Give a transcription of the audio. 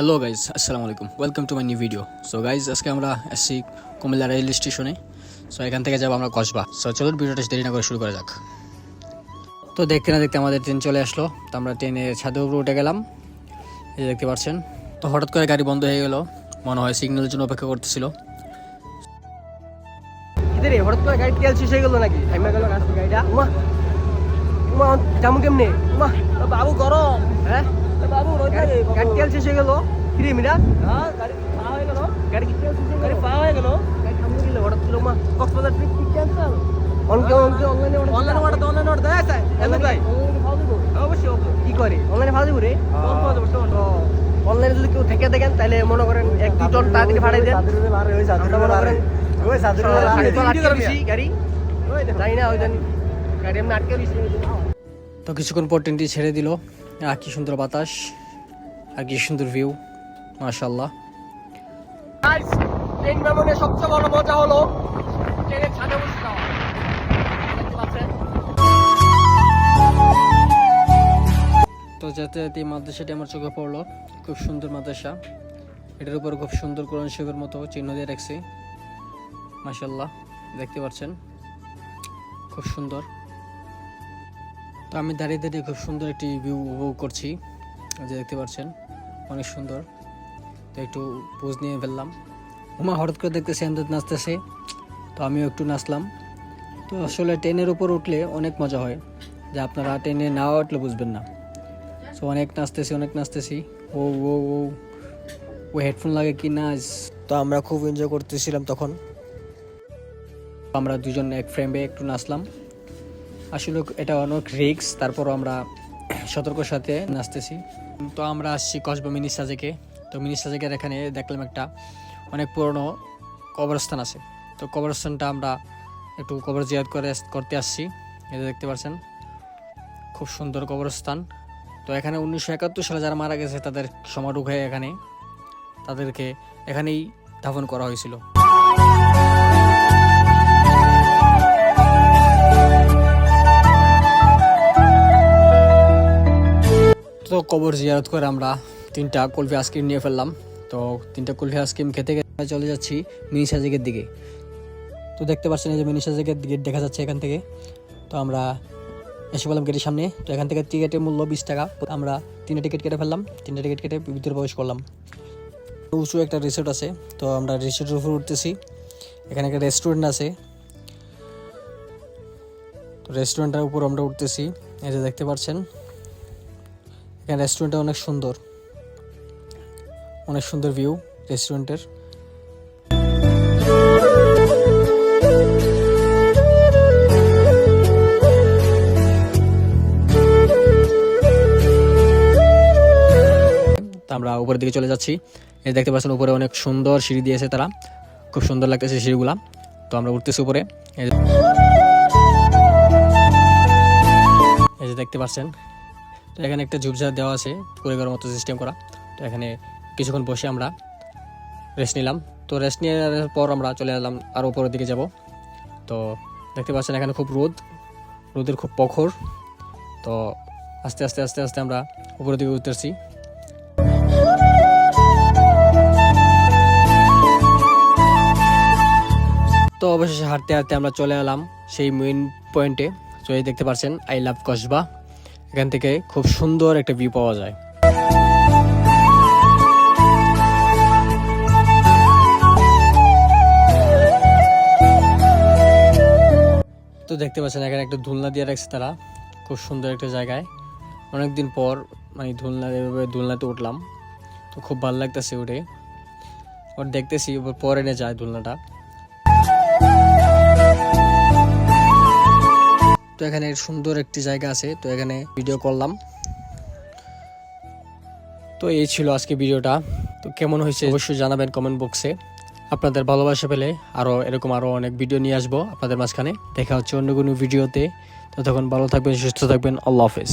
Hello guys, আসসালামু আলাইকুম, welcome to my new video. So guys, আজকে আমরা এসেছি কুমিল্লা রেল স্টেশনে। সো এখান থেকে যাবো আমরা কসবা। সো চলুন ভিডিওটা দেরি না করে শুরু করা যাক। তো দেখতে না দেখতে আমাদের ট্রেন চলে আসলো। তো আমরা ট্রেনে ছাদের উপরে উঠে গেলাম, এই যে দেখতে পাচ্ছেন। তো হঠাৎ করে গাড়ি বন্ধ হয়ে গেল, মনে হয় সিগন্যালের জন্য অপেক্ষা করতেছিল। হঠাৎ করে গাড়ি তেল শেষ হয়ে গেল নাকি? থাইমা গেল গাড়িটা। উমা উমা যাবো কেমনে? উমা বাবু গরম। হ্যাঁ বাবু গাড়ি তেল শেষ হয়ে গেল। 3 মিনিট। হ্যাঁ গাড়ি পাওয়া হয়ে গেল। গাড়ি কি তেল শেষ হয়ে গেল? গাড়ি পাওয়া হয়ে গেল। গাড়ি থামে গেল হঠাৎ করে। উমা কক্সবাজার ট্রিপ কি ক্যান্সেল? অনলাইনে অর্ডার দেয় স্যার। এত ভাই অবশ্যই কি করে অনলাইনে ভালো দিব রে। অনলাইনে যদি কেউ থেকে দেখেন তাহলে মনে করেন 1-2 টন তাড়াতাড়ি ভাড়াই দেন। মনে করেন তো কিছুক্ষণ পর ট্রেনটি ছেড়ে দিল। আর কি সুন্দর বাতাস, আর কি সুন্দর ভিউ, মাশাআল্লাহ। ট্রেন ভ্রমণের সবচেয়ে বড় মজা হলো ট্রেনের ছাদে বসে যাওয়া। দেখতে পাচ্ছেন? তো যেতে যেতে এই মাদ্রাসাটি আমার চোখে পড়লো। খুব সুন্দর মাদ্রাসা, এটার উপর খুব সুন্দর কোরআন শরীফের মতো চিহ্ন দিয়ে রাখছে, মাশাআল্লাহ। দেখতে পাচ্ছেন, খুব সুন্দর। তো আমি দাঁড়িয়ে দাঁড়িয়ে খুব সুন্দর একটি ভিউ উপভোগ করছি, যে দেখতে পাচ্ছেন, অনেক সুন্দর। তো একটু পোজ নিয়ে ফেললাম। ওমা হঠাৎ করে দেখতেছি আমাদের নাচতেছে, তো আমিও একটু নাচলাম। তো আসলে ট্রেনের উপর উঠলে অনেক মজা হয়, যে আপনারা ট্রেনে না উঠলে বুঝবেন না। সো অনেক নাচতেছি। ও ও ও ও হেডফোন লাগে কি নাচ। তো আমরা খুব এনজয় করতেছিলাম তখন। আমরা দুজন এক ফ্রেমে একটু নাচলাম। আসলে এটা অনেক রিস্ক, তারপরও আমরা সতর্কর সাথে নাচতেছি। তো আমরা আসছি কসবা মিনি সাজেকে। তো মিনি সাজেকের এখানে দেখলাম একটা অনেক পুরনো কবরস্থান আছে। তো কবরস্থানটা আমরা একটু কবর জিয়ারত করতে আসছি। এটা দেখতে পাচ্ছেন, খুব সুন্দর কবরস্থান। তো এখানে 1971 সালে যারা মারা গেছে তাদের সমারোহ হয়ে তাদেরকে এখানেই দাফন করা হয়েছিল। তো কবর জিয়ারত করে আমরা 3টা কুলফি আইসক্রিম নিয়ে ফেললাম। তো 3টা কুলফি আইসক্রিম খেতে খেতে চলে যাচ্ছি মিনি সাজেকের দিকে। তো দেখতে পাচ্ছেন, এই যে মিনি সাজেকের গেট দেখা যাচ্ছে এখান থেকে। তো আমরা এসে বললাম গেটের সামনে। তো এখান থেকে টিকিটের মূল্য 20 টাকা। আমরা 3টা টিকিট কেটে ফেললাম। 3টা টিকিট কেটে ভিতরে প্রবেশ করলাম। উঁচু একটা রিসোর্ট আছে, তো আমরা রিসোর্টের উপর উঠতেছি। এখানে একটা রেস্টুরেন্ট আছে, তো রেস্টুরেন্টের উপর আমরা উঠতেছি। এই যে দেখতে পাচ্ছেন, এখানে রেস্টুরেন্টটা অনেক সুন্দর ভিউ রেস্টুরেন্টের। আমরা উপরের দিকে চলে যাচ্ছি। এই দেখতে পাচ্ছেন উপরে অনেক সুন্দর সিঁড়ি দিয়েছে তারা, খুব সুন্দর লাগতেছে সিঁড়িগুলা। তো আমরা উঠতেছি উপরে। এই যে দেখতে পাচ্ছেন, তো এখানে একটা ঝুপঝাড় দেওয়া আছে, পরিবারের মতো সিস্টেম করা। তো এখানে কিছুক্ষণ বসে আমরা রেস্ট নিলাম। তো রেস্ট নেওয়ার পর আমরা চলে এলাম আর উপরের দিকে যাব। তো দেখতে পাচ্ছেন এখানে খুব রোদের খুব প্রখর। তো আস্তে আস্তে আমরা উপরের দিকে উঠতেছি। তো অবশেষে হাঁটতে হাঁটতে আমরা চলে এলাম সেই মেইন পয়েন্টে। তো এই দেখতে পাচ্ছেন আই লাভ কসবা। এখান থেকে খুব সুন্দর একটা ভিউ পাওয়া যায়। তো দেখতে পাচ্ছেন এখানে একটা দোলনা দিয়ে রাখছে তারা, খুব সুন্দর একটা জায়গায়। অনেকদিন পর দোলনাতে উঠলাম, তো খুব ভালো লাগতেছে উঠে। ওর দেখতেছি পরে নিয়ে যায় দোলনাটা। তো এখানে সুন্দর একটি জায়গা আছে, তো এখানে ভিডিও করলাম। তো এই ছিল আজকে ভিডিওটা। তো কেমন হয়েছে অবশ্যই জানাবেন কমেন্ট বক্সে। আপনাদের ভালোবাসা পেলে এরকম আরও অনেক ভিডিও নিয়ে আসবো আপনাদের মাঝখানে। দেখা হচ্ছে অন্য কোনো ভিডিওতে। ততক্ষণ ভালো থাকবেন, সুস্থ থাকবেন। আল্লাহ হাফেজ।